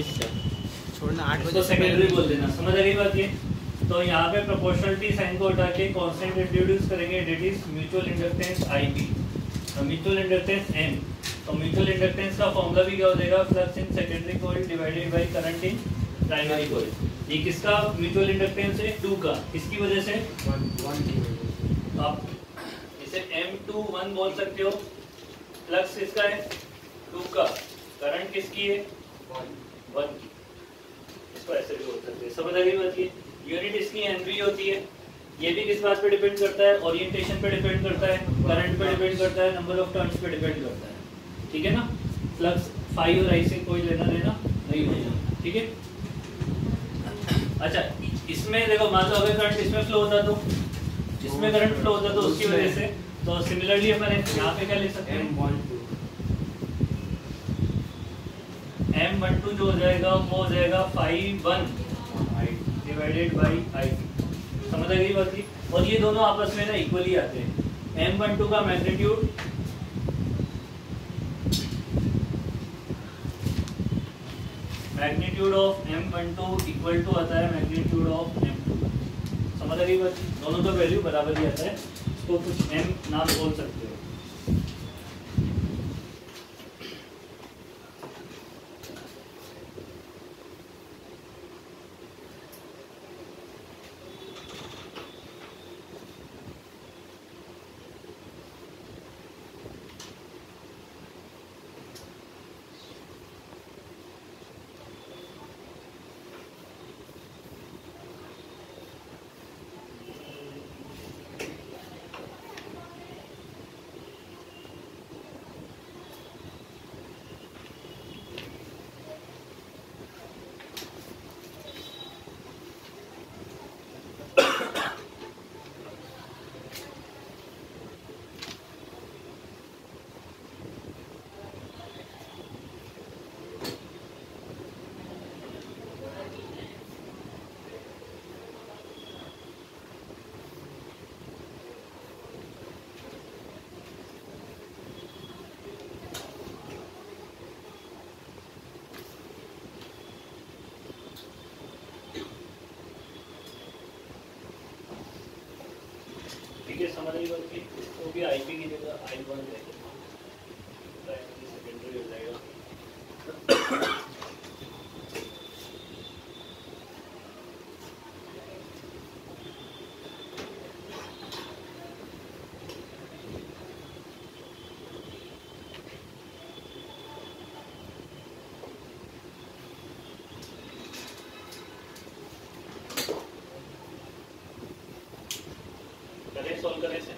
छोड़ना 8 बजे तो सेकेंडरी बोल देना, समझ आ गई बात ये। तो यहाँ पे प्रोपोर्शनलिटी साइन को हटा के कांस्टेंट इंट्रोड्यूस करेंगे, that is mutual inductance IB, mutual inductance M। तो म्यूचुअल इंडक्टेंस का फॉर्मूला भी क्या हो जाएगा, flux in secondary coil divided by current in primary coil. ये किसका म्यूचुअल इंडक्टेंस है, 2 का, किसकी वजह से, 1 आप इसे M21 बोल सकते हो। फ्लक्स किसका है, 2 का, करंट किसकी है, 1 की। इसको ऐसे भी बोल सकते हैं, समझ आ गई बात ये। यूनिट इसकी हेनरी होती है। ये भी किस बात पे डिपेंड करता है, ओरिएंटेशन पे डिपेंड करता है, करंट पे डिपेंड करता है, नंबर ऑफ टर्न्स पे डिपेंड करता है, ठीक है ना। फ्लक्स फाई और आई से कोई लेना देना नहीं होगा, ठीक है। अच्छा, इसमें देखो मान लो अगर करंट इसमें फ्लो होता तो, इसमें करंट फ्लो होता तो उसकी वजह से, तो सिमिलरली अपन यहाँ पे क्या ले सकते हैं, M12 जो हो जाएगा वो हो जाएगा 5 डिवाइडेड बाई आई। समझ आ गई बात की। और ये दोनों आपस में ना इक्वली आते हैं। M12 का magnitude of M12 equal to आता है मैग्नीट्यूड ऑफ M2। समझ आ गई बात, दोनों का वैल्यू बराबर ही आता है। इसको कुछ M नाम बोल सकते हो। समझ रही बात की। इसको भी आईपी की जगह I1 लेंगे, प्राइमरी सेकेंडरी हो जाएगा। सोल्व करें से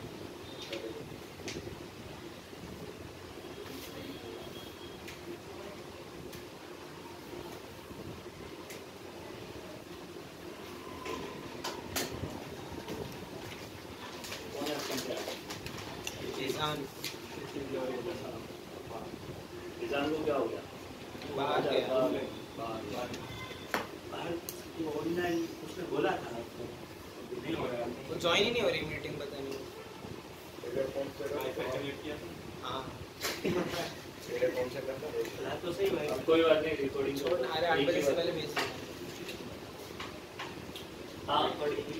को क्या हो गया, बाहर ऑनलाइन उसने बोला था आपको नहीं हो रहा, वो ज्वाइन ही नहीं हो रही मीटिंग, पता नहीं हाँ तो सही भाई, कोई बात नहीं, रिकॉर्डिंग छोड़, अरे 8 बजे से पहले भेज। हाँ,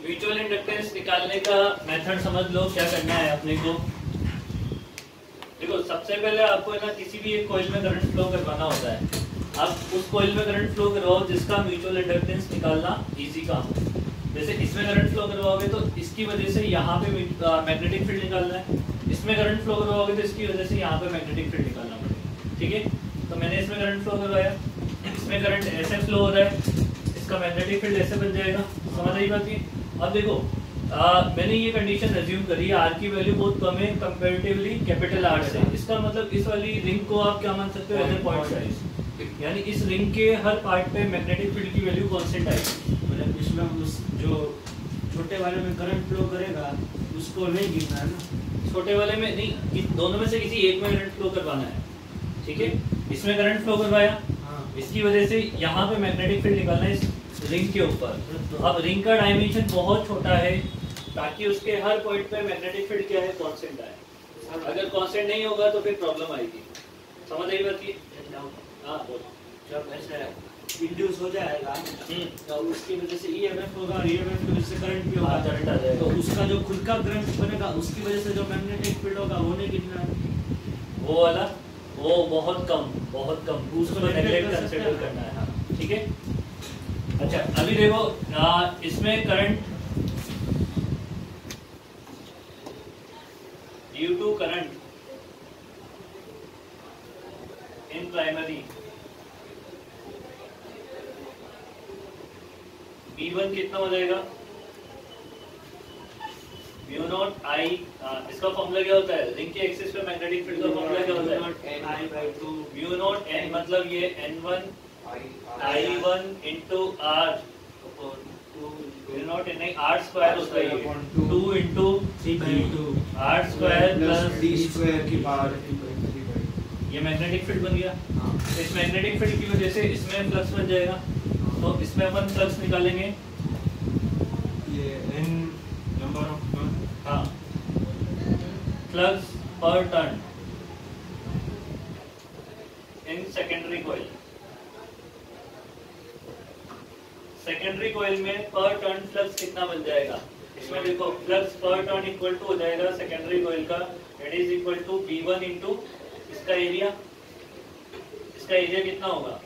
म्यूचुअल इंडक्टेंस निकालने का मेथड समझ लो। क्या करना है अपने को, देखो सबसे पहले आपको है ना किसी भी एक कॉइल में करंट फ्लो करवाना होता है। आप उस कॉइल में करंट फ्लो करवाओ जिसका म्यूचुअल इंडक्टेंस निकालना इजी काम हो। जैसे इसमें करंट फ्लो करवाओगे तो इसकी वजह से यहाँ पे मैग्नेटिक फील्ड निकालना है, इसमें करंट फ्लो करवाओगे तो इसकी वजह से यहाँ पे मैग्नेटिक फील्ड निकालना पड़ेगा, ठीक है। तो मैंने इसमें करंट फ्लो करवाया, इसमें करंट ऐसे फ्लो हो रहा है, इसका मैग्नेटिक फील्ड ऐसे बन जाएगा। समझ आई बात की। अब देखो मैंने ये कंडीशन एज्यूम करी है, आर की वैल्यू बहुत कम है कंपैरेटिवली कैपिटल आर से। इसका मतलब इस वाली रिंग को आप क्या मान सकते हो, एज ए पॉइंट साइज, यानी इस रिंग के हर पार्ट पे मैग्नेटिक फील्ड की वैल्यू कांस्टेंट आएगी। मतलब इसमें उस जो छोटे वाले में करंट फ्लो करेगा उसको नहीं गिनना है ना, छोटे वाले में नहीं, दोनों में से किसी एक में करंट फ्लो करवाना है, ठीक है। इसमें करंट फ्लो करवाया, इसकी वजह से यहाँ पे मैग्नेटिक फील्ड निकालना है इस रिंग के ऊपर। अब रिंग का डायमेंशन बहुत छोटा है ताकि उसके हर पॉइंट पे मैग्नेटिक फील्ड क्या है, कांस्टेंट आए। अगर कांस्टेंट नहीं होगा तो फिर प्रॉब्लम आएगी। समझ आई बात की। हाँ बोल। जब ऐसे इंड्यूस हो जाएगा तो उसकी वजह से ईएमएफ होगा और ईएमएफ की वजह से करंट भी होगा। करंट आ जाएगा। तो उसका जो खुद का करंट बनेगा उसकी वजह से जो मैग्नेटिक फील्ड होगा वो नहीं कितना है, वो वाला वो बहुत कम उसको नेगलेक्ट कंसीडर करना है। ठीक है। अच्छा अभी देखो इसमें current due to current in primary V1 कितना हो जाएगा, म्यू नॉट आई, इसका फॉर्मूला क्या होता है, रिंग के एक्सिस पे मैग्नेटिक फील्ड का फॉर्मूला क्या होता है, N म्यू नॉट n मतलब ये N1 I1 into R, mu naught n R square होता है, ये 2 into R square plus d square की पावर ये मैग्नेटिक फील्ड बन गया। इस मैग्नेटिक फील्ड की वजह से इसमें फ्लक्स बन जाएगा, तो इसमें अपन फ्लक्स निकालेंगे, ये n नंबर ऑफ टर्न, हाँ, फ्लक्स पर turn in secondary coil. Secondary coil में पर टर्न फ्लक्स कितना बन जाएगा, इसमें देखो फ्लक्स पर टर्न इक्वल टू हो जाएगा सेकेंडरी कॉइल का, it is equal to V1 into इसका एरिया कितना होगा,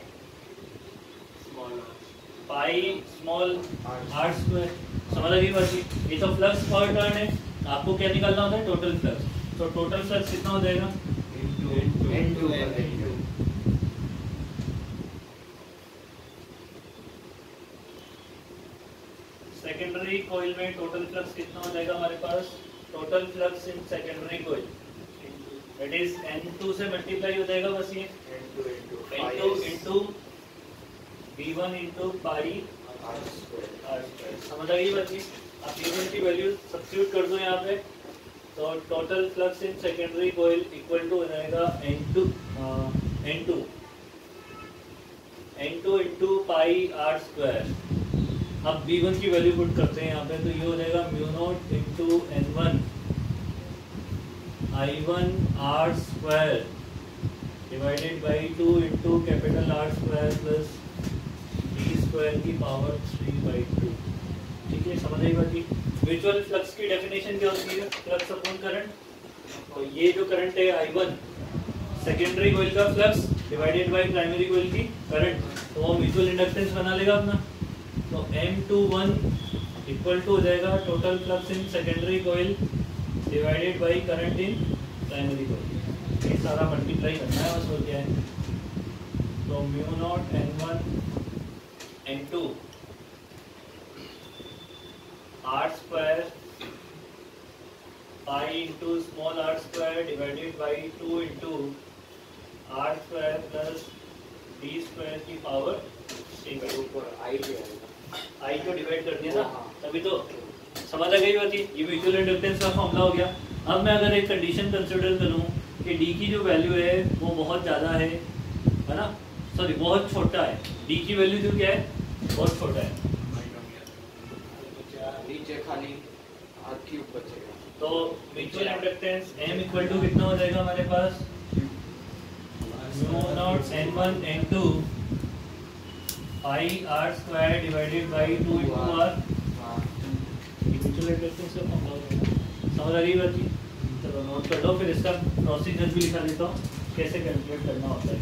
पाई स्मॉल r स्क्वायर। समझ आ गई बात? ये तो फ्लक्स पर टर्न है, आपको क्या निकालना होता है, टोटल फ्लक्स। तो टोटल फ्लक्स कितना हो जाएगा, n2 सेकेंडरी कॉइल में टोटल फ्लक्स कितना हो जाएगा हमारे पास, total flux in secondary coil it is N2 से मल्टीप्लाई हो जाएगा बस, ये N2 into V1 into pi r square. समझ आ गई बात? आप V1 की वैल्यू सब्स्टिट्यूट कर दो यहाँ पे, तो total flux in secondary coil equal to हो जाएगा N2 into pi r square. अब V1 की वैल्यू पुट करते हैं यहाँ पे, तो ये हो जाएगा mu naught into N1 I1 R square divided by 2 into capital R square plus D square की पावर 3/2। ठीक है, समझ आई बात? म्यूचुअल फ्लक्स की डेफिनेशन क्या होती है, फ्लक्स अपॉन करंट। तो ये जो करंट है I1 सेकेंडरी कॉइल का flux divided by primary coil की करंट, तो वो म्यूचुअल इंडक्टेंस बना लेगा अपना। तो M21 इक्वल टू हो जाएगा total flux in secondary coil divided by current in primary coil. ये सारा मल्टीप्लाई करना है बस, हो क्या है। तो mu naught N1 N2 R square pi into small r square divided by 2 into R square plus D square की पावर 3/2। आई को डिवाइड कर दिया ना, तभी तो समझ आ गई बात। ये म्यूचुअल इंडक्टेंस का फॉर्मूला हो गया। अब मैं अगर एक कंडीशन कंसीडर करूं कि डी की जो वैल्यू है वो बहुत ज़्यादा है ना, सॉरी बहुत छोटा है, डी की वैल्यू जो क्या है बहुत छोटा है, नीचे खाली r क्यूब बचेगा, तो mutual inductance M equal to कितना हो जाएगा हमारे पास, mu naught N1 N2 pi r square divided by 2 into r। Mutual inductance का फॉर्मूला हो गया। समझ आ रही बात? चलो नोट कर लो, फिर इसका प्रोसीजर भी लिखा देता हूँ कैसे कैलकुलेट करना होता है।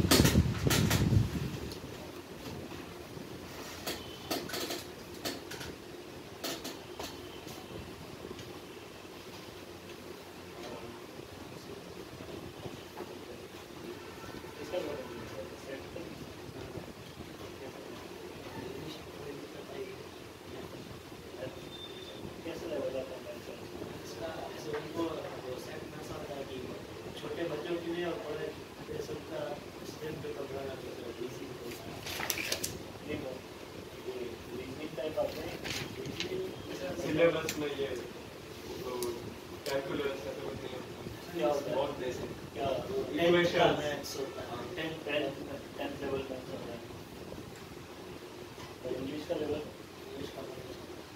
छोटे बच्चों के लिए और बड़े सबका स्टेप पे कपड़ा रख सिलेबस में ये कैलकुलस क्या होता है? बहुत बेसिक क्या इक्वेशंस, 10th लेवल का होता है। इंग्लिश का लेवल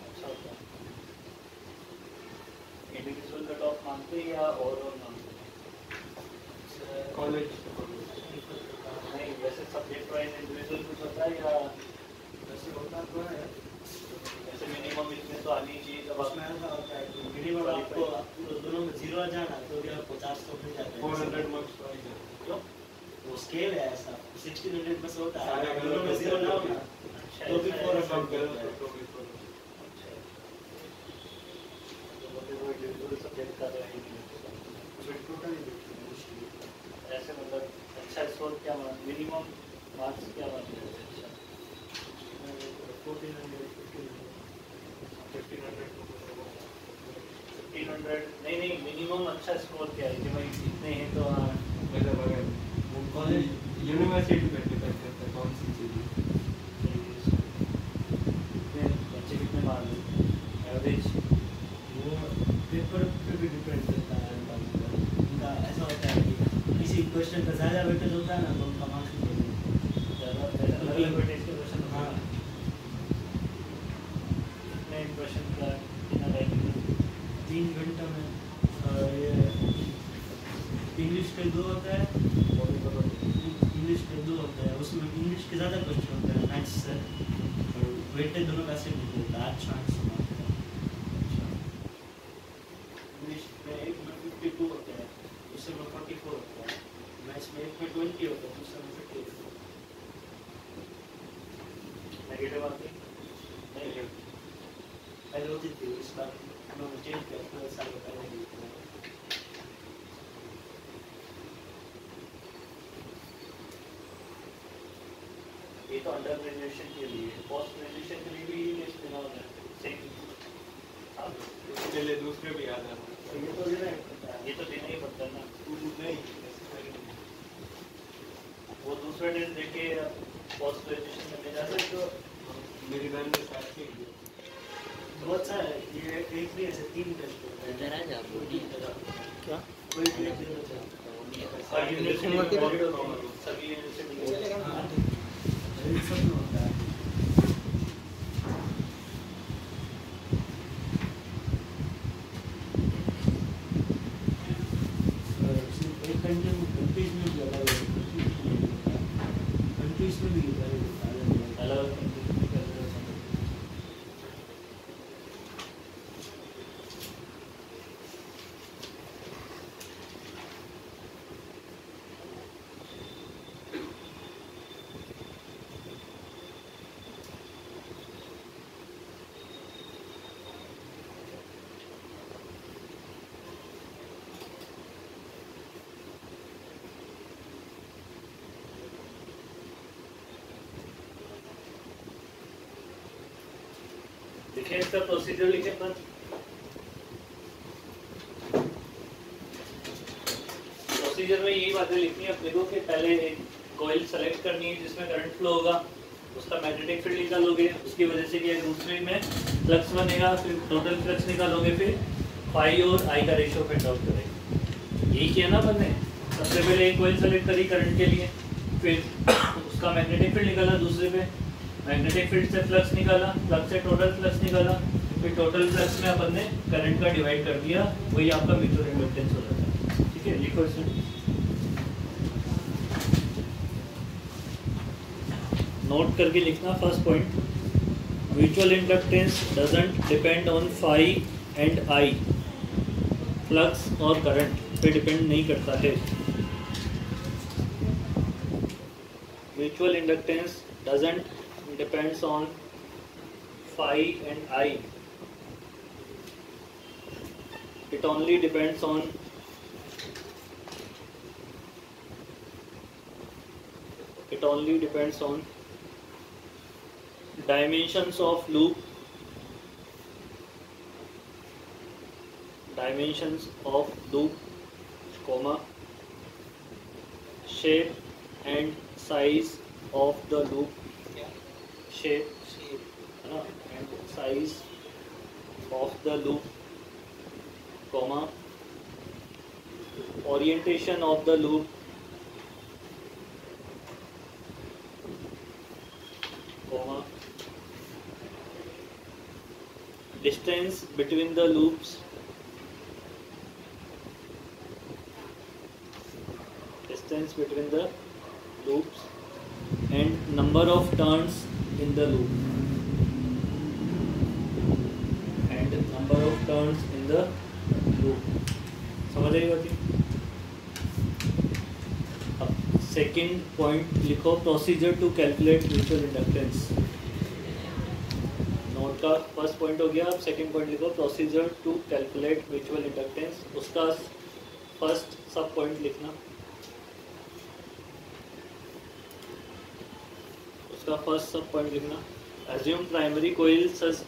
अच्छा होता है। इंडिविजुअल कट ऑफ मानते हैं या ओवरऑल मानते हैं? कॉलेज नहीं, वैसे सब्जेक्ट वाइज इंडिविजुअल कुछ होता है या वैसे होता तो है, ऐसे मिनिमम इतने तो आनी चाहिए जब उसमें ऐसा होता है कि मिनिमम आपको दोनों में 0 आ जाना तो भी आपको 400 मिल जाता है। 400 मार्क्स तो आएगा। क्यों? वो स्केल है ऐसा, 1600 बस होता है, सारे अगर दोनों में 0 ना हो ना अच्छा तो भी ऐसा है। 400 सब मिलता गलत है। तो भी 400। अच्छा तो फिर वो इंडिविजुअल सब्जेक्ट का तो है ही नहीं। टोटल ही देखिए मुश्किल ऐसे मतलब अच्छा स्कोर क्या मान मिनिमम मार्क्स क्या मान रहे हैं? अच्छा 1500 नहीं नहीं मिनिमम अच्छा स्कोर क्या है कि भाई इतने हैं तो हाँ मतलब अगर वो कॉलेज यूनिवर्सिटी पे डिपेंड करता है कौन सी चीज़ कितने बच्चे कितने मार लेते हैं एवरेज? वो पेपर पे भी डिपेंड करता है। उनका ऐसा होता है कि किसी क्वेश्चन का ज़्यादा वेटेज होता है ना तो उनका मार्क्स नहीं देते। ज़्यादा अलग अलग वेटेज के क्वेश्चन हाँ, कितने क्वेश्चन का कितना टाइम 3 घंटे में ये इंग्लिश के 2 होता है, इंग्लिश के 2 होता है, उसमें इंग्लिश के ज़्यादा क्वेश्चन होते हैं मैथ्स से, और वेटेज दोनों का सेम नहीं होता, 8 चांस होता है। इंग्लिश में एक में 52 होते हैं, दूसरे में 44 होता है, मैथ्स में एक में 20 होता है, दूसरे में 50 होता है। नेगेटिव मार्किंग नहीं पहले होती थी, इस बार उन्होंने चेंज किया, 12 साल पहले ही किया। ये तो अंडर ग्रेजुएशन के लिए पोस्ट ग्रेजुएशन के लिए भी लिस्ट देना होता है सेम आप उसके लिए दूसरे भी आ जाते हैं। तो ये तो देना ही पड़ता है। ये तो देना ही पड़ता है ना नहीं वो दूसरा टेस्ट देके पोस्ट ग्रेजुएशन करने जा सकते हो मेरी बहन ने साथ की बहुत सारे ये एक नहीं ऐसे 3 टेस्ट होते हैं। इधर आ जा बोली क्या कोई भी एक देना चाहिए। हर यूनिवर्सिटी में सभी यूनिवर्सिटी में हाँ, ये सब में होता है। सिर्फ एक कंट्री में कंट्रीज में भी अलग अलग कंट्रीज में भी अलग अलग अलग लिखे इसका प्रोसीजर लिखे पर प्रोसीजर में यही बातें लिखनी है अपने को कि पहले एक कॉइल सेलेक्ट करनी है जिसमें करंट फ्लो होगा, उसका मैग्नेटिक फील्ड निकालोगे, उसकी वजह से क्या दूसरे में फ्लक्स बनेगा, फिर टोटल फ्लक्स निकालोगे, फिर फाई और आई का रेशियो फाइंड आउट करेंगे। यही किया ना अपन ने, सबसे पहले एक कॉइल सेलेक्ट करी करंट के लिए, फिर उसका मैग्नेटिक फील्ड निकाला, दूसरे पे मैग्नेटिक फील्ड से फ्लक्स निकाला, फ्लक्स से टोटल फ्लक्स निकाला, फिर टोटल फ्लक्स में अपन ने करंट का डिवाइड कर दिया, वही आपका म्यूचुअल इंडक्टेंस हो जाता है। ठीक है, लिखो इसमें नोट करके लिखना। First point, mutual inductance doesn't depend on phi and I, flux और करंट पे डिपेंड नहीं करता है। Mutual inductance doesn't depends on phi and I. It only depends on dimensions of loop, comma, shape and size of the loop, shape and size of the loop, comma, orientation of the loop, comma, distance between the loops, number of turns in the loop and number of turns in the loop. समझ आई बात? अब second point लिखो, procedure to calculate mutual inductance. Note का first point हो गया। अब second point लिखो, procedure to calculate mutual inductance. उसका फर्स्ट सब पॉइंट लिखना। उसका फर्स्ट सब पॉइंट लिखना। assume primary coil such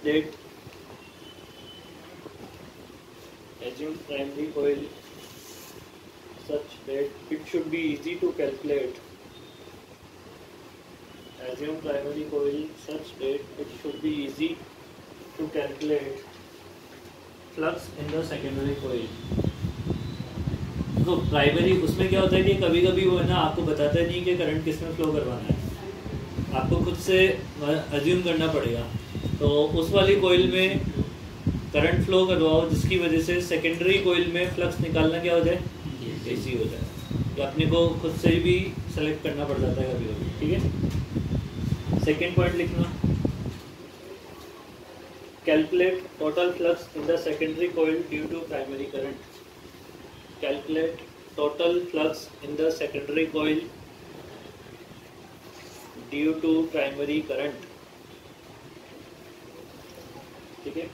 that it should be easy to calculate. Assume primary coil such that it should be easy to calculate flux in the secondary coil. तो primary उसमें क्या होता है कि कभी कभी वो है ना, आपको बताता नहीं कि करंट किस में फ्लो करवाना है, आपको खुद से अज्यूम करना पड़ेगा। तो उस वाली कोयल में करंट फ्लो करवाओ जिसकी वजह से सेकेंडरी कोयल में फ्लक्स निकालना क्या हो जाए, एसी हो जाए। तो अपने को खुद से भी सेलेक्ट करना पड़ जाता है कभी कभी। ठीक है, सेकेंड पॉइंट लिखना, calculate total flux in the secondary coil due to primary current. Calculate total flux in the secondary coil due to primary current. ठीक है,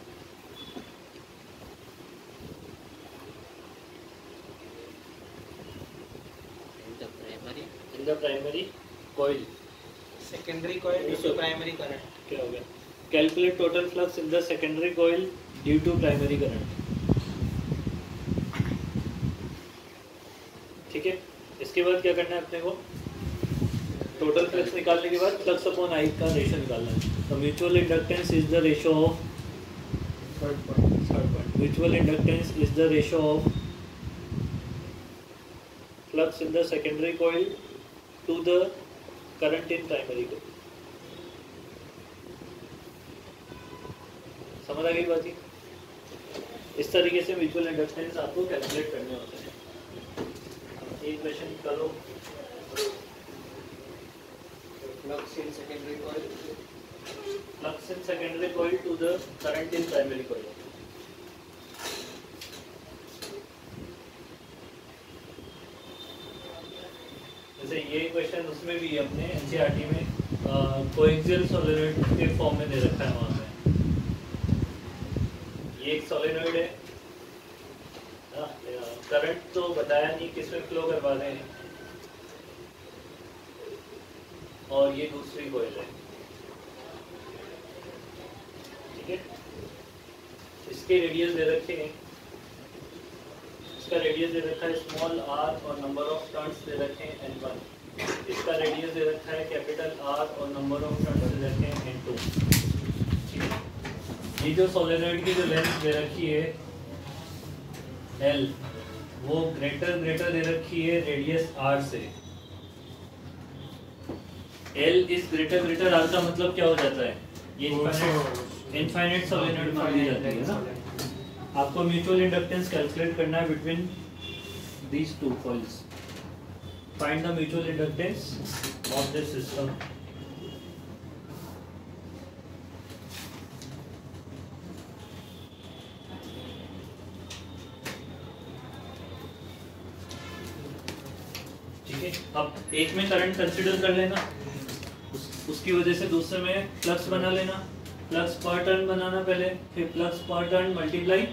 in the primary coil secondary coil due to primary current. क्या हो गया, calculate total flux in the secondary coil due to primary current. ठीक है, इसके बाद क्या करना है अपने को, टोटल फ्लक्स निकालने के बाद फ्लक्स अपॉन आई का रेशियो निकालना है। तो mutual inductance is the ratio of, third point, mutual inductance is the ratio of flux in the secondary coil to the current in primary coil. समझ आ गई बात? इस तरीके से म्यूचुअल इंडक्टेंस आपको कैलकुलेट करने होते हैं। एक क्वेश्चन करो, flux in secondary coil, flux in secondary coil to the current in primary coil. जैसे ये क्वेश्चन उसमें भी अपने एनसीईआरटी में कोएक्सियल सोलेनॉइड के फॉर्म में दे रखा है। वहाँ पे ये एक सोलेनॉइड है, करंट तो बताया नहीं किस में फ्लो करवा रहे हैं, और ये दूसरी कोयल है। ठीक है, इसके रेडियस दे रखे हैं, इसका रेडियस दे रखा है स्मॉल आर और नंबर ऑफ टर्न्स दे रखे हैं n1। इसका रेडियस दे रखा है कैपिटल आर और नंबर ऑफ टर्न्स दे रखे हैं n2। ठीक है, ये जो सोलेनॉइड की जो लेंथ दे रखी है L, वो ग्रेटर दे रखी है रेडियस r से। L इज ग्रेटर आर का मतलब क्या हो जाता है, ये इनफाइनाइट सोलेनॉइड मान ली जाती है ना। आपको म्यूचुअल इंडक्टेंस कैलकुलेट करना है between these two coils. Find the mutual inductance of this system. ठीक है, अब एक में करंट कंसीडर कर लेना, उसकी वजह से दूसरे में फ्लक्स बना लेना। फ्लक्स पर टर्न बनाना पहले, फिर फ्लक्स पर turn multiply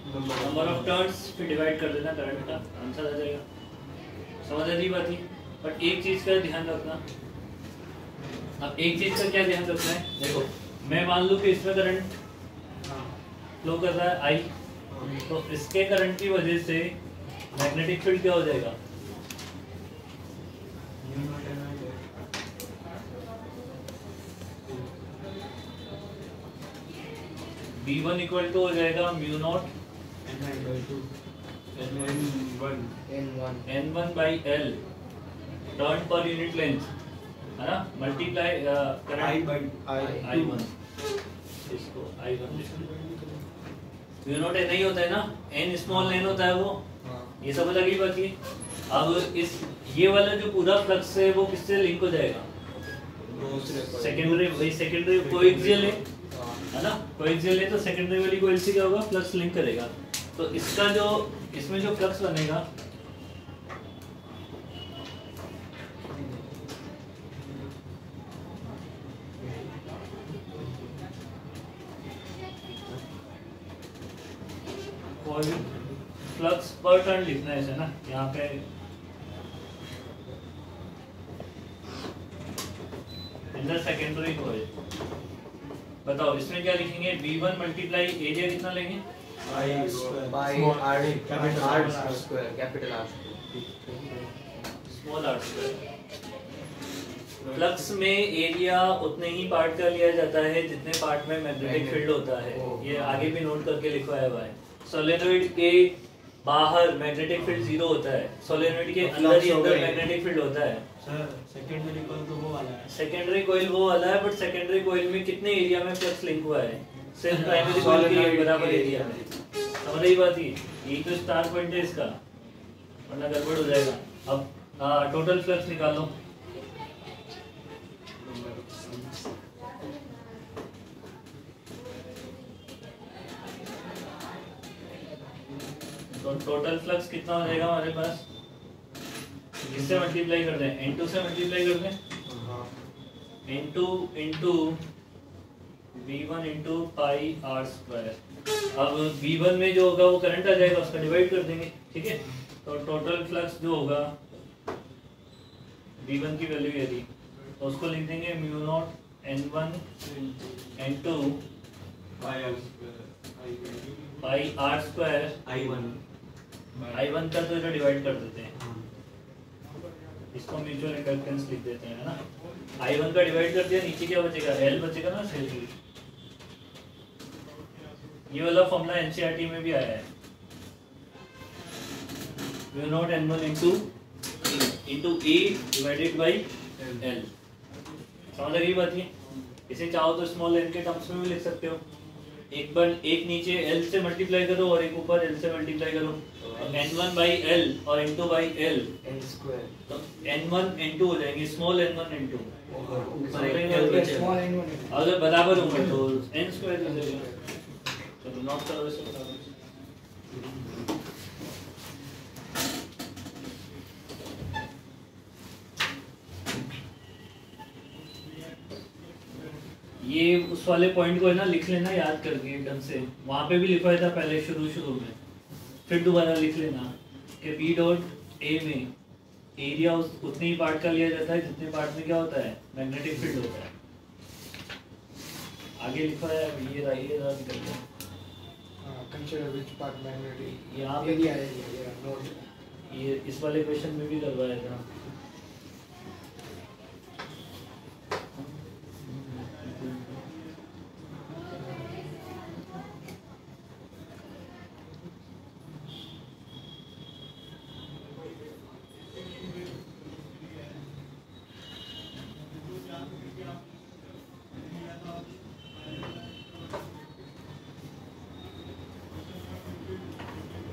number of turns, फिर डिवाइड कर देना करंट का, आंसर आ जाएगा। समझ आ रही बात ही। बट एक चीज का ध्यान रखना, अब एक चीज का क्या ध्यान रखना है, देखो मैं मान लूँ कि इसमें करंट फ्लो कर रहा है आई, तो इसके करंट की वजह से मैग्नेटिक फील्ड क्या हो जाएगा, B1 इक्वल टू हो जाएगा mu naught N1 by L turn per unit length, है ना, मल्टीप्लाई करंट I1, इसको I1 म्यू नॉट N ही होता है ना, N स्मॉल N होता है वो, ये समझ आ गई बाकी। अब इस ये वाला जो पूरा फ्लक्स है वो किससे लिंक हो जाएगा, सेकेंडरी वही सेकेंडरी कोएक्सियल है ना, कोएक्सियल है तो सेकेंडरी वाली कोएल से क्या होगा, फ्लक्स लिंक करेगा। तो इसका जो इसमें जो फ्लक्स बनेगा फ्लक्स पर टर्न लिखना है इसे ना, यहाँ पे इन द सेकेंडरी कॉइल। बताओ इसमें क्या लिखेंगे, V1 मल्टीप्लाई एरिया कितना लेंगे, स्मॉल r स्क्वायर। फ्लक्स में एरिया उतने ही पार्ट का लिया जाता है जितने पार्ट में मैग्नेटिक फील्ड होता है। ये आगे भी नोट करके लिखवाया हुआ है। सोलेनोइड के बाहर मैग्नेटिक फील्ड 0 होता है, सोलेनोइड के अंदर ही अंदर मैग्नेटिक फील्ड होता है। सर सेकेंडरी कॉइल तो वो वाला है, सेकेंडरी कॉइल वो वाला है, बट सेकेंडरी कॉइल में कितने एरिया में फ्लक्स लिंक हुआ है, सिर्फ प्राइमरी कॉइल के बराबर एरिया में। समझ रही बात, यही तो स्टार पॉइंट है इसका, वरना गड़बड़ हो जाएगा। अब टोटल फ्लक्स निकालो। तो टोटल फ्लक्स कितना हो जाएगा हमारे पास, किससे मल्टीप्लाई कर दें, N2 से मल्टीप्लाई कर दें, N2 into V1 into pi R square. अब V1 में जो होगा वो करंट आ जाएगा, उसका डिवाइड कर देंगे, ठीक है। तो टोटल फ्लक्स जो होगा V1 की वैल्यू ये थी, तो उसको लिख देंगे mu naught N1 N2 pi R square I1 का तो इधर डिवाइड कर देते हैं, इसको म्यूचुअल इंडक्टेंस लिख देते हैं, है ना। I1 का डिवाइड कर दिया, नीचे क्या बचेगा, L बचेगा ना, सेल। ये वाला फॉर्मूला एनसीईआरटी में भी आया है, mu naught N1 into E divided by L। समझ रही बात ये, इसे चाहो तो स्मॉल n के टर्म्स में भी लिख सकते हो। एक नीचे L से मल्टीप्लाई करो और एक ऊपर L से मल्टीप्लाई करो, N1 बाई L और N2 बाई L तो N1 N2 हो जाएंगे, स्मॉल N1 N2 अगर बराबर होंगे तो N स्क्वायर हो जाएगा। चलो नोट करो इसे बराबर। ये उस वाले पॉइंट को है ना लिख लेना याद करके ढंग से, वहां पे भी लिखवाया था पहले शुरू में, फिर दोबारा लिख लेना कि बी डॉट ए में एरिया उतने ही पार्ट का लिया जाता है जितने पार्ट में क्या होता है, मैग्नेटिक फील्ड होता है। आगे लिखवाया ये रहा निकल यहाँ पे ये इस वाले क्वेश्चन में भी करवाया था।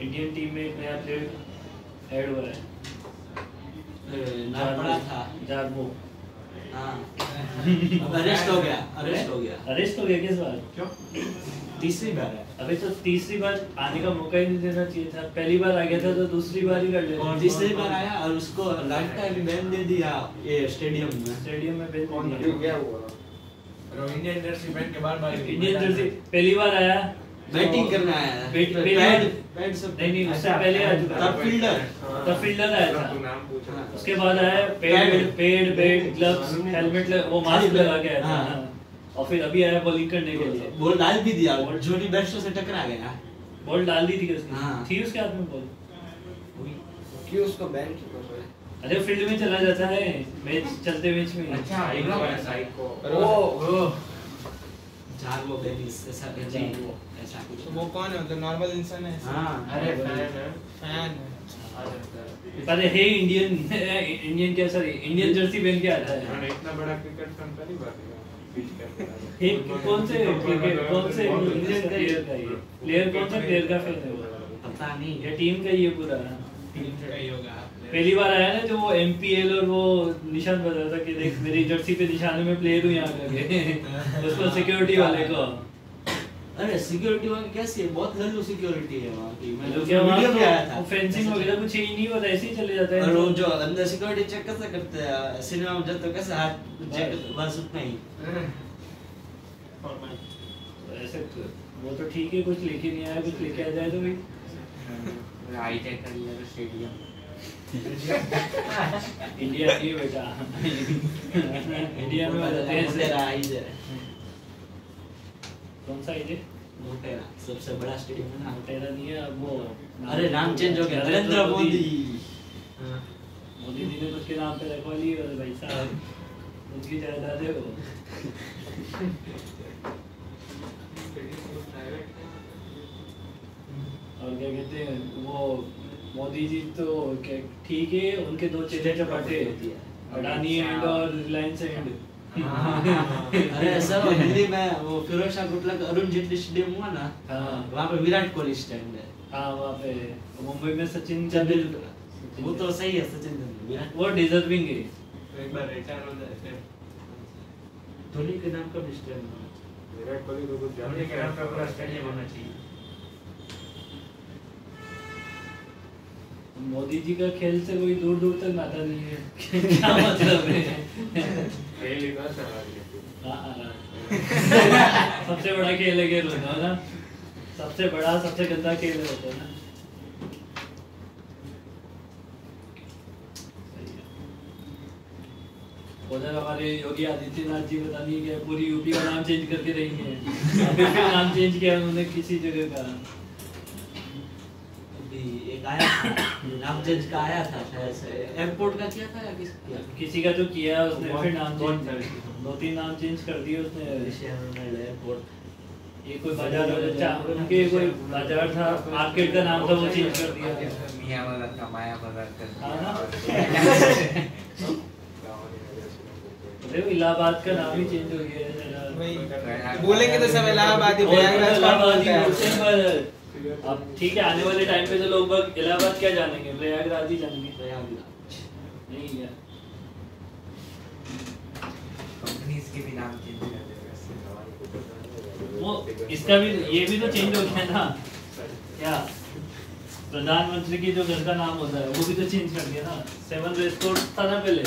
इंडियन टीम में एक नया प्लेयर ऐड हुआ है, नाम पड़ा था जारबो। हाँ अरेस्ट हो गया किस बार, क्यों तीसरी बार है। अबे तो तीसरी बार आने का मौका ही नहीं देना चाहिए था, पहली बार आ गया था तो दूसरी बार ही कर लेते। और तीसरी बार आया और उसको लाइफ टाइम बैन दे दिया ये स्टेडियम में बैन दे दिया। और इंडियन जर्सी पहन के बार इंडियन जर्सी पहली बार आया, बैटिंग करने आया, पैड सब नहीं उससे पहले आ चुका था, तब फील्डर आया था, उसके बाद आया पैड बैट ग्लव्स हेलमेट वो मास्क लगा के आया था, और फिर अभी आया बॉलिंग करने के लिए। बॉल डाल भी दिया, जोनी बैट्समैन से टकरा गया, बॉल डाल दी थी उसने। हाँ। थी उसके हाथ में बॉल, क्यों उसको बैन क्यों कर रहे हैं? अरे फील्ड में चला जाता है मैच चलते मैच में। अच्छा साइको वो चार वो बेबीज ऐसा कुछ। तो वो कौन है, मतलब नॉर्मल इंसान है? हाँ अरे फैन अरे हे इंडियन क्या सॉरी इंडियन जर्सी पहन के आता है। इतना बड़ा क्रिकेट फैन पहली बार हे कौन से इंडियन प्लेयर का ये प्लेयर कौन सा प्लेयर का फैन है वो? पता नहीं, ये टीम का ही है पूरा, टीम का ही होगा। पहली बार आया ना जो वो MPL और वो निशान बता रहा था कि देख मेरी जर्सी पे निशान में प्लेयर हूँ यहाँ करके उसको सिक्योरिटी वाले को। अरे सिक्योरिटी वहाँ की कैसी है? बहुत घरेलू सिक्योरिटी है वहाँ की। मैं जो क्या वहाँ वीडियो में आया था। तो फेंसिंग वगैरह कुछ ही नहीं होता, ऐसे ही चले जाते हैं। और वो जो अंदर सिक्योरिटी चेक कैसे करते हैं सिनेमा में जाते हो कैसे हाथ चेक, बस उतना ही। तो ऐसे तो वो तो ठीक है, कुछ लेके नहीं आया, कुछ लेके आ जाए तो भाई हाईटेक कर लिया स्टेडियम इंडिया की बेटा इंडिया में हो जाते हैं ऐसे। मोटेरा आइज है। कौन सा है? मोटेरा सबसे बड़ा स्टेडियम है ना। मोटेरा नहीं है अब वो। अरे नाम चेंज हो गया, नरेंद्र मोदी। मोदी जी ने उसके नाम पे रखवा ली और भाई साहब उनकी जायदाद है वो। और क्या कहते हैं वो मोदी जी तो ठीक है, उनके दो चेहरे चपाटे अडानी एंड और रिलायंस एंड। अरे सर दिल्ली में वो फिरोज शाह कोटला का अरुण जेटली स्टेडियम हुआ ना, वहाँ पे विराट कोहली स्टैंड है। हाँ वहाँ पे मुंबई में सचिन तेंदुलकर, वो तो सही है सचिन तेंदुलकर, वो डिजर्विंग है। एक बार रिटायर हो जाए फिर धोनी के नाम का भी स्टेडियम है। विराट कोहली को कुछ धोनी के नाम पे पूरा स्टेडियम होना चाहिए। मोदी जी का खेल से कोई दूर दूर तक नाता नहीं है क्या मतलब है? खेल ही था सवाल हाँ, सबसे बड़ा खेल है खेल होता है ना, सबसे बड़ा सबसे गंदा खेल होता है ना। उधर हमारे योगी आदित्यनाथ जी पता नहीं क्या पूरी यूपी का नाम चेंज करके रहेंगे, अभी फिर नाम चेंज किया उन्होंने किसी जगह का। एक आया था नाम चेंज का आया था शायद से, एयरपोर्ट का किया था या किसी का जो किया उसने फिर नाम बहुत चेंज, दो तीन नाम चेंज कर दिए उसने। एयरपोर्ट ये कोई बाजार उनके कोई बाजार था, मार्केट का नाम था, वो चेंज कर दिया। मियां बाजार का माया बाजार हाँ ना? कर अरे वो इलाहाबाद का नाम ही चेंज हो गया है। बोलेंगे तो सब इलाहाबाद ही, प्रयागराज कौन बोलता है? अब ठीक है, आने वाले टाइम पे तो लोग बाग इलाहाबाद क्या जानेंगे, प्रयागराज ही जानेंगे। नहीं क्या कंपनीज के भी नाम चेंज कर देगा। वो इसका भी, ये भी तो चेंज हो गया ना क्या, प्रधानमंत्री की जो घर का नाम होता है वो भी तो चेंज कर दिया ना। 7 रेस कोर्स था ना पहले,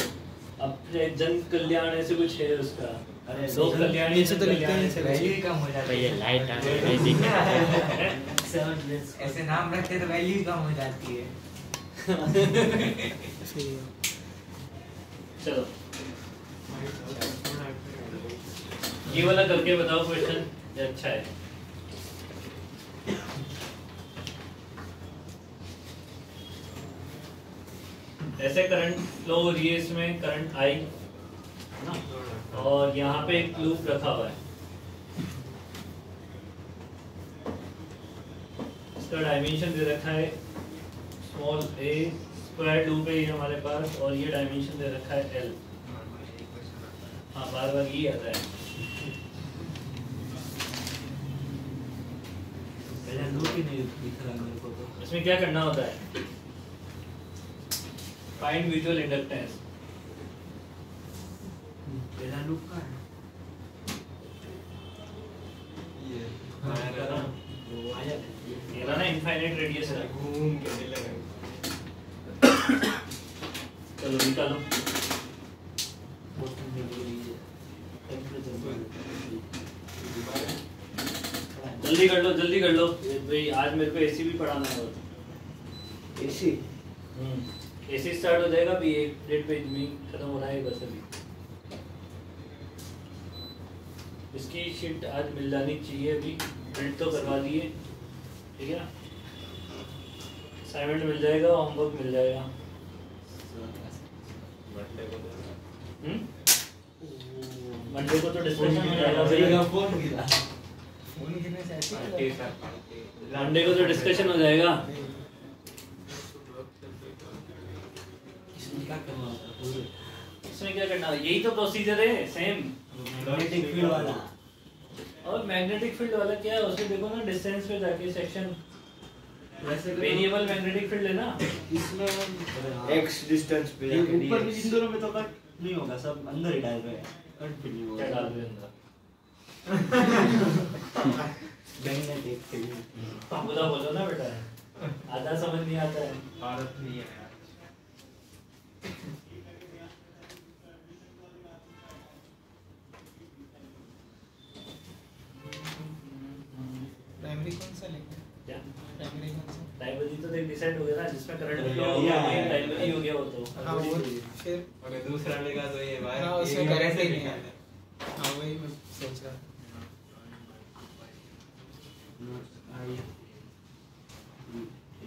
अब जन कल्याण ऐसे कुछ है उसका। अरे लोक कल्याण नीचे तो लिखते नहीं थे। वैल्यू ही कम हो जाती है। ये लाइट आ गई ऐसे नाम रखते तो वैल्यू ही कम हो जाती है। चलो ये वाला करके बताओ क्वेश्चन, ये अच्छा है। ऐसे करंट फ्लो हो रही है, इसमें करंट आई ना, और यहाँ पे एक लूप रखा हुआ है, इसका डायमेंशन दे रखा है स्मॉल a, स्क्वायर लूप है ये हमारे पास, और ये डायमेंशन दे रखा है l। हाँ बार बार ये आता है। लूप ही नहीं दिख रहा मेरे को तो। इसमें क्या करना होता है, फाइंड म्यूचुअल इंडक्टेंस। पहला लूप का है ये, वो आया ये रहा ना इनफाइनाइट रेडियस है। घूम के चलेगा। चलो निकालो। जल्दी कर लो जल्दी कर लो भाई, आज मेरे को एसी भी पढ़ाना है। और एसी एसी स्टार्ट हो जाएगा अभी, एक डेढ़ पेज में खत्म हो रहा है बस अभी। इसकी शीट आज मिल जानी चाहिए, अभी प्रिंट तो करवा दिए, ठीक है ना। असाइनमेंट मिल जाएगा, होमवर्क मिल जाएगा। मंडे को तो डिस्कशन हो जाएगा भाई, फोन गिरा। मंडे को तो डिस्कशन हो जाएगा। इसमें क्या करना होता है? इसमें क्या करना है, यही तो प्रोसीजर है सेम। मैग्नेटिक फील्ड वाला, और मैग्नेटिक फील्ड वाला क्या है, उसमें देखो ना डिस्टेंस पे जाके सेक्शन वैसे वेरिएबल मैग्नेटिक फील्ड है ना, इसमें एक्स डिस्टेंस पे ये जाके ऊपर भी dx। इन दोनों में तो कट नहीं होगा, सब अंदर ही डाल रहे हैं, कट भी नहीं क्या होगा। डाल रहे हैं अंदर? मैग्नेटिक फील्ड पूरा बोलो ना बेटा, आधा समझ नहीं आता है। भारत नहीं है यार। प्राइमरी कौन सा लेंगे? क्या प्राइमरी कौन सा? प्राइमरी तो देख डिसाइड हो गया ना, जिसमें करंट फ्लो या, हो गया या, या, प्राइमरी हो गया वो तो। हाँ वो फिर अगर दूसरा लेगा तो ये भाई हाँ उसमें area करंट से ही नहीं निकालना है। आता। हाँ वही मैं सोच रहा था। आई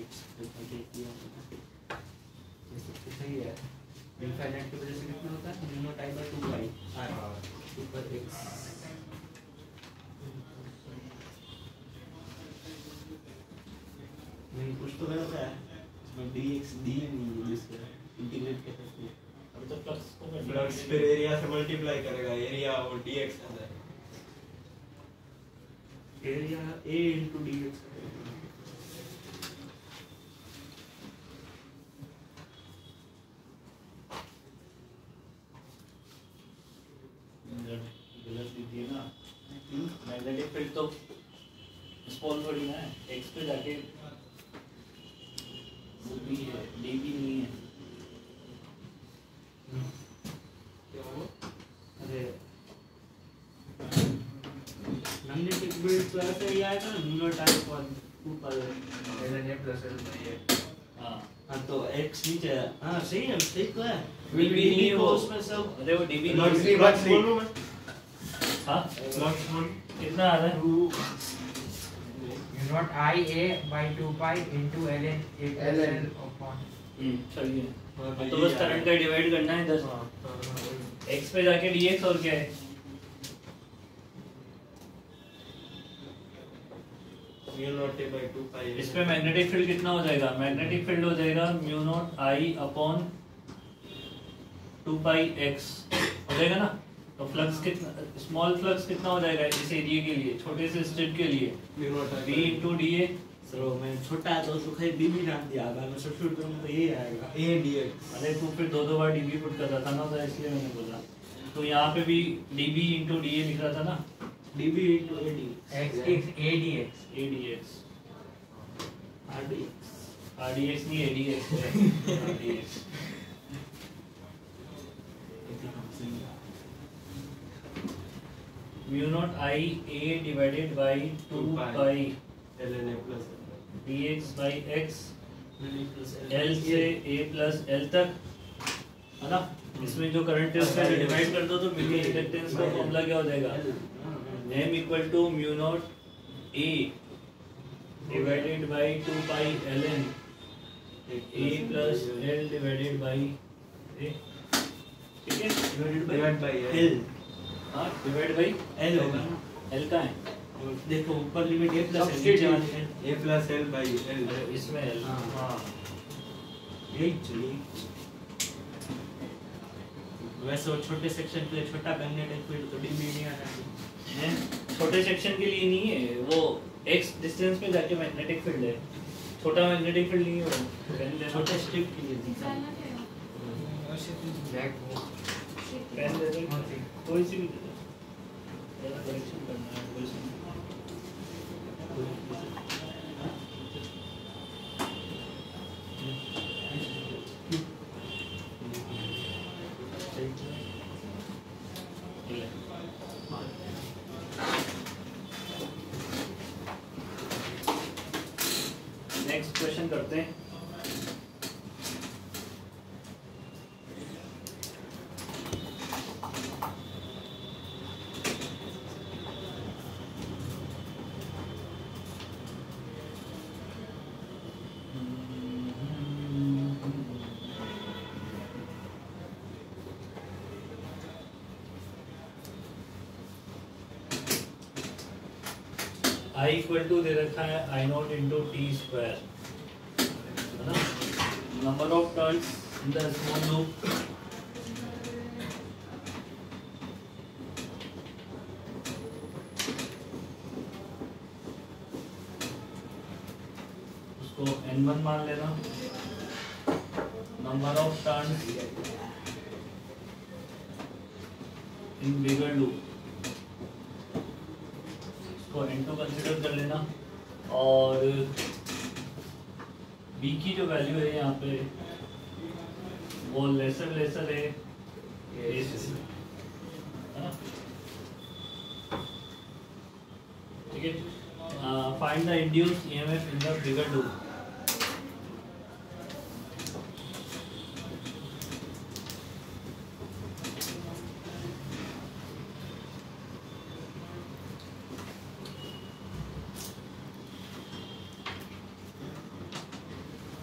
एक्स बटे किया सही है। इनफाइनाइट की वजह से कितना होता है, mu not I by 2 pi R ऊपर एक्स। नहीं कुछ तो गलत है इसमें, dx डी नहीं है जिससे इंटीग्रेट कर सकते हैं। अभी तो फ्लक्स को फ्लक्स फिर एरिया से मल्टीप्लाई करेगा, एरिया और dx आता है। एरिया a into dx गलत दी थी ना, मैग्नेटिक फील्ड तो स्मॉल थोड़ी ना है, एक्स पे जाके वो भी है, डी भी नहीं है। क्या वो? अरे मैग्नेटिक फील्ड तो ऐसे ही आएगा ना, म्यू नॉट आई पर 2 पर ln a plus l by a। हाँ हाँ तो x नीचे है। हाँ सही है, सही तो है। डी भी नहीं है को वो, उसमें सब अरे वो डी भी Flux नहीं है। flux बोलूं मैं? हाँ Flux बोल। कितना आ रहा है? You not I a by 2 pi into ln a plus ln l upon चलिए, हाँ, तो बस करंट का डिवाइड करना है इधर, हाँ, हाँ, हाँ। एक्स पे जाके dx और क्या है? Mu not a by 2 pi। इस पे मैग्नेटिक फील्ड कितना हो जाएगा? मैग्नेटिक फील्ड हो जाएगा mu not I upon 2 pi x हो जाएगा ना। तो फ्लक्स कितना, स्मॉल फ्लक्स कितना हो जाएगा इस एरिया के लिए, छोटे से स्ट्रिप के लिए? Mu naught b into D A. चलो मैं छोटा है तो उसको खाली db नाम दिया, अगर मैं सब्स्टिट्यूट करूँ तो ये आएगा। a dx। अरे तू फिर दो बार db पुट कर रहा था ना, तो इसलिए मैंने बोला। तो यहाँ पे भी db इंटू डी ए लिख रहा था ना, db into ad x x a dx adx rdx rdx नहीं adx rdx। Mu not I a divided by 2 pi ln a plus dx by x plus L से A plus L तक है ना। इसमें जो करंट है उसका divide कर दो तो म्यूचुअल इंडक्टेंस का फॉर्मूला क्या हो जाएगा? M equal to mu not A divided by 2 pi ln A plus L divided by A, ठीक है। डिवाइड बाय l हाँ डिवाइड बाई l होगा ना। L का है, देखो ऊपर लिमिट a प्लस है, Substitute नीचे वाली l। a plus l by l। अरे इसमें L हाँ। हाँ यही चाहिए। वैसे वो छोटे सेक्शन के लिए छोटा मैग्नेटिक फील्ड तो db नहीं आना चाहिए। हैं? छोटे सेक्शन के लिए नहीं है वो, x डिस्टेंस पे जाके मैग्नेटिक फील्ड है, छोटा मैग्नेटिक फील्ड नहीं है वो। छोटे स्ट्रिप के लिए थी। पेन दे दो, कोई सी भी दे दो, ज़रा करेक्शन करना है कोई सी भी। नेक्स्ट क्वेश्चन करते हैं। I इक्वल टू दे रखा है I not into T square, है ना। Number of turns in the small loop इसको n1 मान लेना, number of turns in bigger loop इसको n2 कंसीडर कर लेना, और b की जो वैल्यू है यहाँ पे वो लेसर है a से, है ना? ठीक है, find the induced EMF in the bigger loop.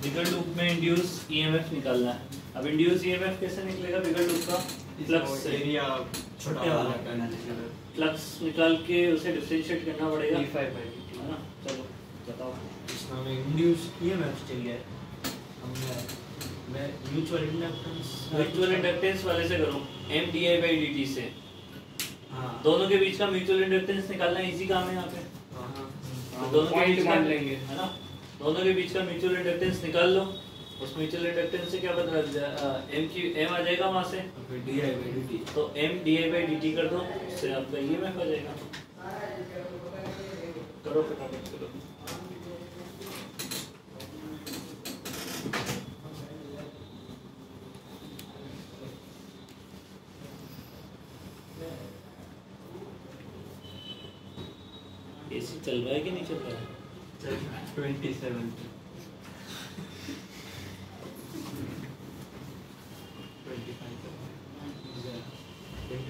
Bigger loop में इंड्यूस ईएमएफ निकालना है। अब इंड्यूस ईएमएफ कैसे निकलेगा बिगर लूप का? फ्लक्स से, एरिया छोटा वाला करना चाहिए। फ्लक्स निकाल के उसे डिफरेंशिएट करना पड़ेगा, d5/dt है ना? चलो बताओ। इसमें हमें इंड्यूस ईएमएफ चाहिए। हमने मैं म्यूचुअल इंडक्टेंस वाले से करो, m di/dt से। हाँ दोनों के बीच का म्यूचुअल इंडक्टेंस निकालना इजी काम है यहाँ पे। तो दोनों के बीच का, मान लेंगे, है ना? दोनों के बीच का म्यूचुअल इंडक्टेंस निकाल लो। उस म्यूचुअल इंडक्टेंस से क्या पता चल जाएगा? m आ जाएगा वहां से, फिर di/dt। तो m di/dt कर दो, उससे आपका ईएमएफ आ जाएगा। करो फटाफट करो। एसी चल रहा है कि नहीं चल रहा है? 27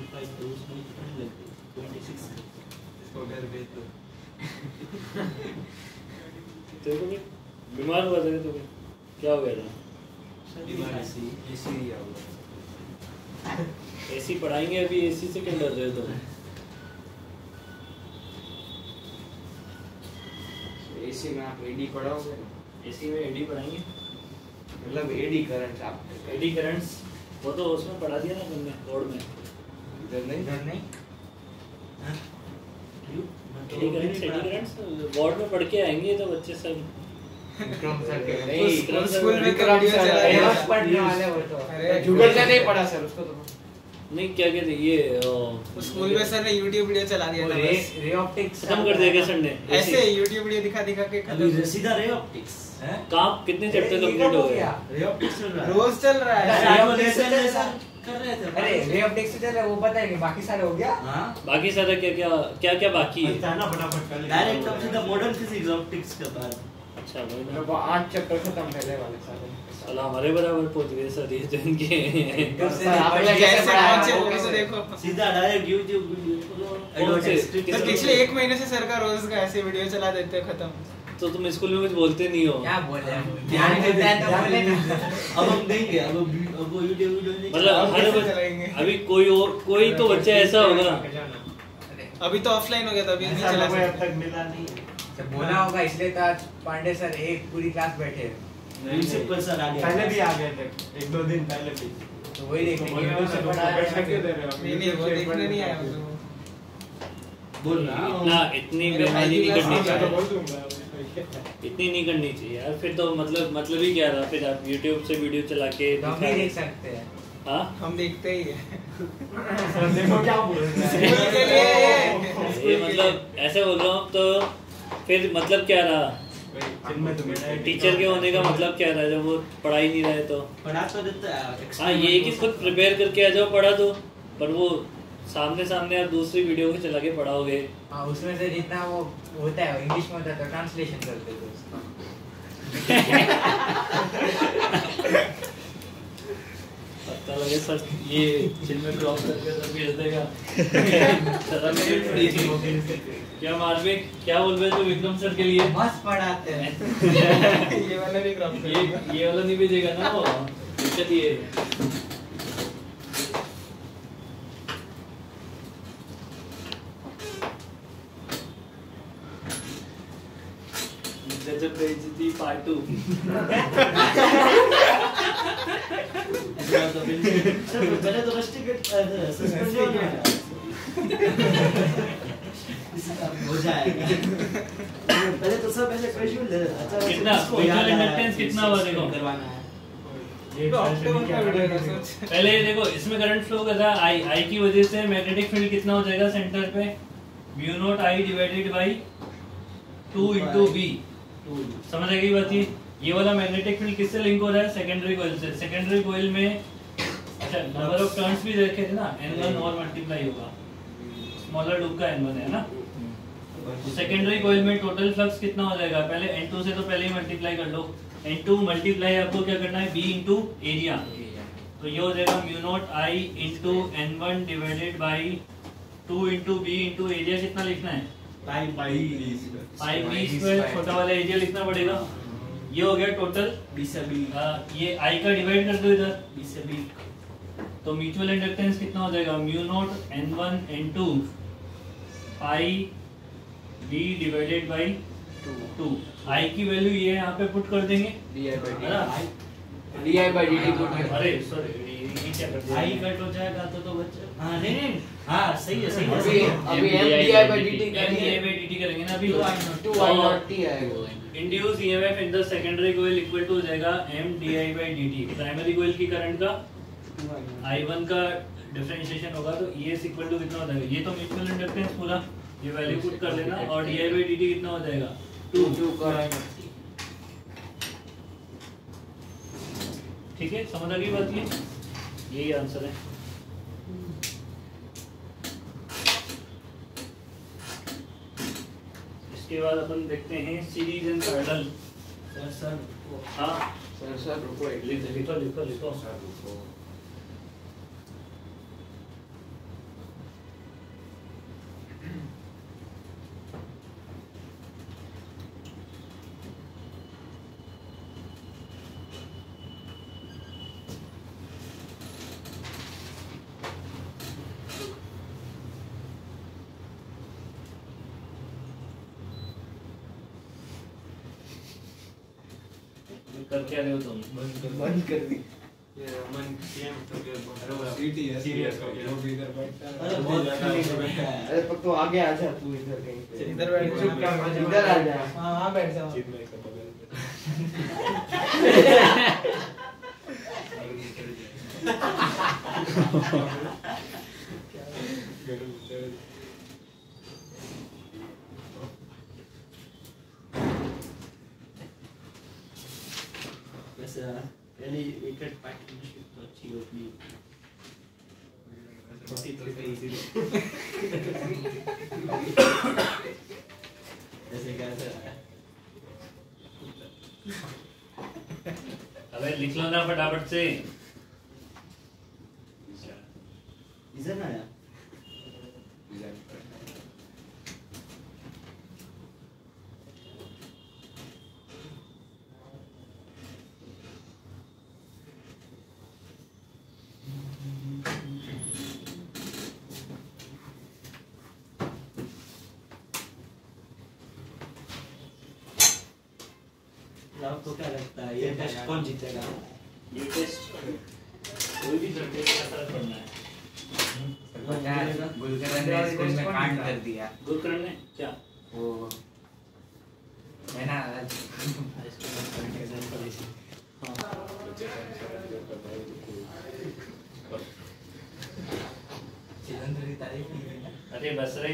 25 तो उसमें कितनी लगती है? 26 इसको घर भेज दो। तेरे को भी बीमार हुआ था तो क्या हो गया था? एसी आ गया। एसी पढ़ाएंगे अभी, एसी से क्यों डर रहे हो तुम? एसी में आप एडी पढ़ाओगे ना? एसी में एडी पढ़ाएंगे, मतलब एडी करंट आप एडी करंट्स वो तो उसमें पढ़ा दिया ना तुमने बोर्ड में। इधर नहीं इधर नहीं एडी करंट्स बोर्ड में पढ़ के आएंगे तो बच्चे सब। विक्रम सर के नहीं, स्कूल में विक्रम वीडियो सर चला है। रहे रोज पढ़ने वाले वो तो। अरे गूगल से नहीं पढ़ा सर उसको तो। नहीं क्या कहते ये स्कूल में सर ने YouTube वीडियो चला दिया था बस। रे ऑप्टिक्स खत्म कर दिया क्या सर ने? ऐसे YouTube वीडियो दिखा दिखा के खत्म। अभी सीधा रे ऑप्टिक्स है। कहाँ कितने चैप्टर कंप्लीट हो गए? रे ऑप्टिक्स चल रहा है। रोज चल रहा है। साइड में लेसन कर रहे थे। अरे रे ऑप्टिक्स चल रहा है वो पता है कि बाकी सारे हो गया। हाँ बाकी सारा क्या बाकी है? जाना फटाफट कर ले। डायरेक्ट अब सीधा मॉडर्न फिजिक्स ऑप्टिक्स के बाद। अच्छा भाई मेरे को 8 चैप्टर खत्म पहले वाले सारे। साला हमारे बराबर पहुंच गए सर ये तो इनके। सर आपने कैसे कैसे पढ़ाया पहुंचे वो वो तो कैसे देखो। सीधा डायरेक्ट YouTube वीडियो सर पिछले 1 महीने से सर का रोज का ऐसे वीडियो चला देते हैं खत्म। तो तुम स्कूल में कुछ बोलते नहीं हो? क्या बोल रहे हैं? ध्यान देते हैं तो बोले ना। अब हम देंगे अब वो YouTube वीडियो नहीं मतलब अब हर कैसे चलाएंगे? अभी कोई तो बच्चा ऐसा होगा। अभी तो ऑफलाइन हो गया था, अभी नहीं ऐसा चला कोई अब सकते। तक मिला नहीं है। तो बोला होगा इसलिए तो आज पांडे सर एक पूरी क्लास बैठे हैं। प्रिंसिपल सर आ गए। पहले भी आ गए थे, 1-2 दिन पहले भी। तो वही देखते तो हैं बोले YouTube से तो पढ़ा पैसा क्यों दे है। रहे हो? नहीं नहीं वो देखने नहीं आया वो। बोल रहा हूँ। इतनी मेरे बेईमानी भाई नहीं की करनी हाँ, मैं तो चाहिए, बोल दूंगा। इतनी नहीं करनी चाहिए यार। फिर तो मतलब ही क्या रहा? फिर आप YouTube से वीडियो चला के तो हम भी देख सकते हैं। हाँ हम देखते ही हैं। सर देखो क्या बोल रहे हैं। स्कूल के लिए ये मतलब ऐसे बोल रहा हूँ तो फिर मतलब क्या रहा? जिनमें तो मेरा टीचर के होने का मतलब क्या रहा जब वो पढ़ा ही नहीं रहे तो? पढ़ा तो देता है। हाँ ये कि खुद प्रिपेयर करके आ जाओ पढ़ा दो, पर वो सामने आप दूसरी वीडियो को चला के पढ़ाओगे। हाँ उसमें से जितना वो होता है इंग्लिश में होता है तो ट्रांसलेशन करते थे उसका। पता लगे सर ये जिनमें क्रॉस करके सर भेज देगा। क्या मार्विक क्या बोल रहे थे विक्रम सर के लिए? मस्त पढ़ाते हैं। ये वाला भी क्रॉप ये वाला नहीं भेजेगा ना वो? दिक्कत ये है। जब बेइज्जती पार्ट 2। पहले तो रस्टिकेट सस्पेंड हो गया। हो जाएगा। पहले तो सब ऐसे कैजुअल है। अच्छा कितना म्यूचुअल इंडक्टेंस कितना हुआ देखो करवाना है। ऑक्टेवन का वीडियो का सोच। पहले ये देखो इसमें करंट फ्लो कर रहा है आई आई की वजह से मैग्नेटिक फील्ड कितना हो जाएगा सेंटर पे mu not I divided by 2 into v। समझ आ गई बात ये वाला मैग्नेटिक फील्ड किससे लिंक हो रहा है सेकेंडरी कॉइल से। सेकेंडरी कॉइल में अच्छा नंबर ऑफ टर्न्स भी देखे थे ना n1 और मल्टीप्लाई होगा स्मॉलर लूप का n1 है ना। सेकेंडरी कॉइल में टोटल फ्लक्स कितना हो जाएगा पहले n2 से तो पहले ही मल्टीप्लाई कर लो। n2 मल्टीप्लाई आपको क्या करना है b into एरिया तो ये हो जाएगा mu naught i into n1 divided by 2 into b into area कितना लिखना है पाई पाई b स्क्वायर छोटा वाला एरिया लिखना पड़ेगा। ये हो गया टोटल बी से बी ये i का डिवाइड कर दो इधर बी से बी तो म्यूचुअल इंडक्टेंस कितना हो जाएगा mu naught n1 n2 pi b divided by 2 i की वैल्यू ये यहाँ पे पुट कर देंगे di by है ना? dt पुट कर। अरे सॉरी ये क्या कर दिया आई कट हो जाएगा तो बच्चे हां नहीं हां सही है अभी सही है। अभी m di by dt MDI by dt करेंगे ना अभी 2 i not t आएगा। Induce EMF in the secondary coil equal to हो जाएगा MDI by dt। Primary coil की करंट का I1 का डिफरेंशिएशन होगा तो ES इक्वल टू कितना हो जाएगा ये तो म्यूचुअल इंडक्टेंस पूरा ये वैल्यू पुट कर लेना और DI by dt कितना हो जाएगा 2 कर ठीक है समझ आ गई बात ये यही आंसर है। इसके बाद अपन देखते हैं सीरीज एंड पैरेलल। सर हाँ सर रुको एक लिखो लिखो लिखो कर क्या रहे हो तुम बंद कर दी। ये मन सीएम तो के सीटी है सीरियस हो वो भी इधर बैठता है। अरे बहुत खाली बैठा है। अरे पर तू आगे आ जा तू इधर कहीं पे। इधर बैठ जा। इधर आ जा। हाँ हाँ बैठ जाओ। चिन्मय का बगल में वैसे पहली विकेट पार्टनरशिप तो अच्छी होती है। 43 पे इजी ऐसे कैसे अबे लिख लो ना फटाफट से इधर ना आया आपको क्या लगता है ये टेस्ट कौन जीतेगा? ये टेस्ट कोई भी सब्जेक्ट का फर्क पड़ना है। गुलकरण ने स्कूल में कांड कर दिया। गुरकरण ने क्या वो है ना चिरंदर की तारीफ नहीं करना। अरे बस रे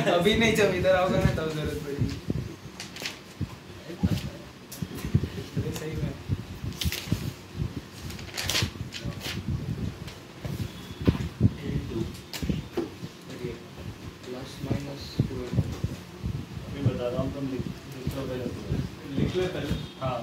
अभी नहीं जब इधर आओगे ना तब जरूरत पड़ेगी। सही में प्लस माइनस 2 मैं बता रहा हूँ तुम लिख लो पहले। लिख ले पहले हाँ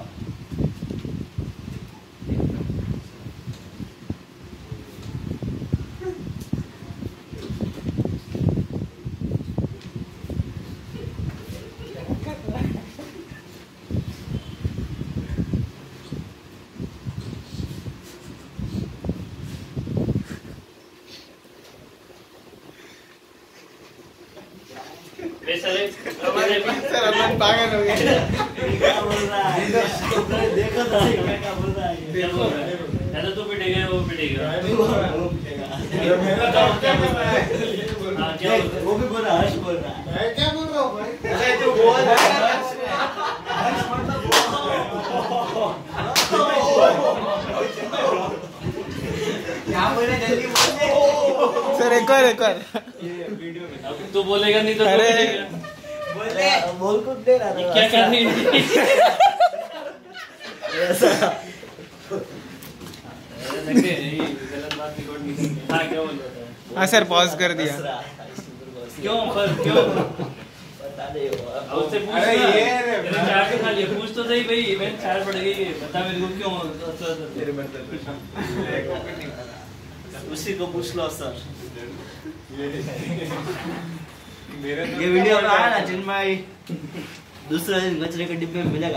सर अपन पागल हो गए। क्या बोल रहा है? देखो तो सही क्या बोल रहा है ये। क्या बोल रहा है? या तो तू पिटेगा वो पिटेगा। हाँ, क्या बोल रहा है? वो भी बोल रहा है, हर्ष बोल रहा है। मैं क्या बोल रहा हूँ भाई? अरे तू बोल क्या बोले जल्दी बोल। सर एक और अब तू बोलेगा नहीं तो तू अरे। पिटेगा। बोल कुछ दे रहा ये था। क्या कर रही है? ऐसा लगते हैं ये गलत बात रिकॉर्ड नहीं करेंगे। हाँ, क्या बोल रहा था? हाँ सर पॉज कर दिया। क्यों पर क्यों? बता दे वो। अब उससे पूछ अरे ना। ये रे, मैंने चार तो खा लिया, पूछ तो सही भाई, मैंने चार पड़ गई, बता मेरे को क्यों? उसी को पूछ लो सर। मेरे तो ये वीडियो में आया ना चिन्मय, दूसरे दिन कचरे के डिब्बे में मिलेगा।